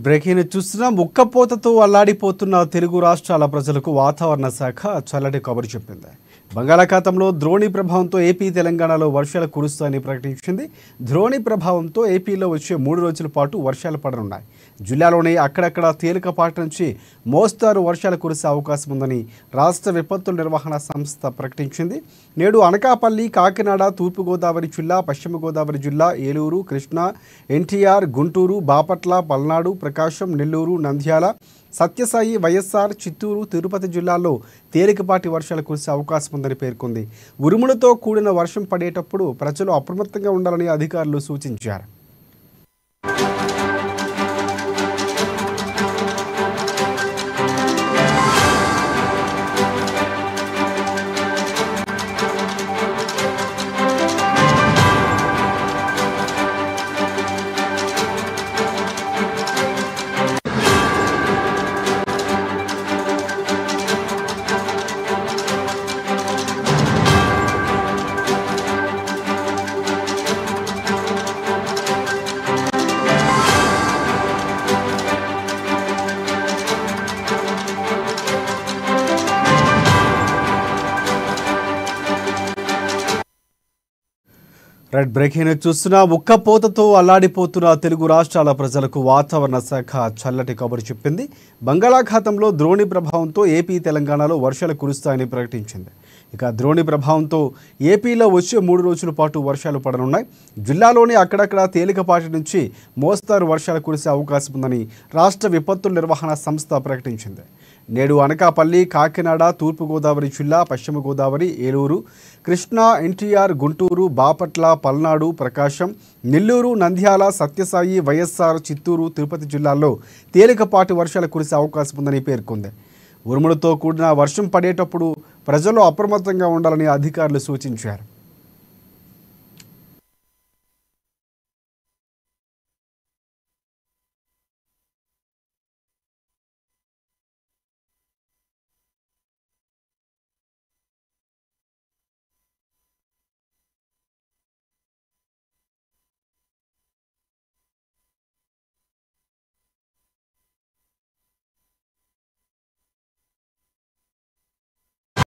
Breaking news చూస్తున్నాం. ఉక్కపోతతో అల్లాడిపోతున్న తెలుగు రాష్ట్రాల ప్రజలకు వాతావరణ శాఖ చల్లటి కబురు చెప్పింది. బంగాళాఖాతంలో ద్రోణి ప్రభావంతో ఏపీ తెలంగాణలో వర్షాలు కురుస్తాయని ప్రకటించింది. ద్రోణి ప్రభావంతో ఏపీలో వచ్చే 3 రోజుల పాటు వర్షాలు పడనున్నాయి. జిల్లాలోని అక్కడక్కడ తేలికపాటి నుంచి మోస్తారు వర్షాలు కురిసే అవకాశం ఉందని రాష్ట్ర విపత్తుల నిర్వహణ సంస్థ ప్రకటించింది. నేడు అనకాపల్లి, కాకినాడ, తూర్పుగోదావరి జిల్లా, పశ్చిమ గోదావరి జిల్లా, ఏలూరు, కృష్ణా, ఎన్టీఆర్, గుంటూరు, బాపట్ల, పల్నాడు, ప్రకాశం, నెల్లూరు, నంద్యాల, సత్యసాయి, వైఎస్ఆర్, చిత్తూరు, తిరుపతి జిల్లాల్లో తేలికపాటి వర్షాలు కురిసే అవకాశం ఉందని పేర్కొంది. ఉరుములతో కూడిన వర్షం పడేటప్పుడు ప్రజలు అప్రమత్తంగా ఉండాలని అధికారులు సూచించారు. బ్రేకింగ్ న్యూస్ చూస్తున్నా. ఉక్కపోతతో అల్లాడిపోతున్న తెలుగు రాష్ట్రాల ప్రజలకు వాతావరణ శాఖ చల్లటి కబురు చెప్పింది. బంగాళాఖాతంలో ద్రోణి ప్రభావంతో ఏపీ తెలంగాణలో వర్షాలు కురుస్తాయని ప్రకటించింది. ఇక ద్రోణి ప్రభావంతో ఏపీలో వచ్చే 3 రోజుల పాటు వర్షాలు పడనున్నాయి. జిల్లాలోని అక్కడక్కడ తేలికపాటి నుంచి మోస్తారు వర్షాలు కురిసే అవకాశం ఉందని రాష్ట్ర విపత్తుల నిర్వహణ సంస్థ ప్రకటించింది. నేడు అనకాపల్లి, కాకినాడ, తూర్పుగోదావరి జిల్లా, పశ్చిమ గోదావరి, ఏలూరు, కృష్ణా, ఎన్టీఆర్, గుంటూరు, బాపట్ల, పల్నాడు, ప్రకాశం, నెల్లూరు, నంద్యాల, సత్యసాయి, వైఎస్ఆర్, చిత్తూరు, తిరుపతి జిల్లాల్లో తేలికపాటి వర్షాలు కురిసే అవకాశం ఉందని పేర్కొంది. ఉరుములతో కూడిన వర్షం పడేటప్పుడు ప్రజలు అప్రమత్తంగా ఉండాలని అధికారులు సూచించారు.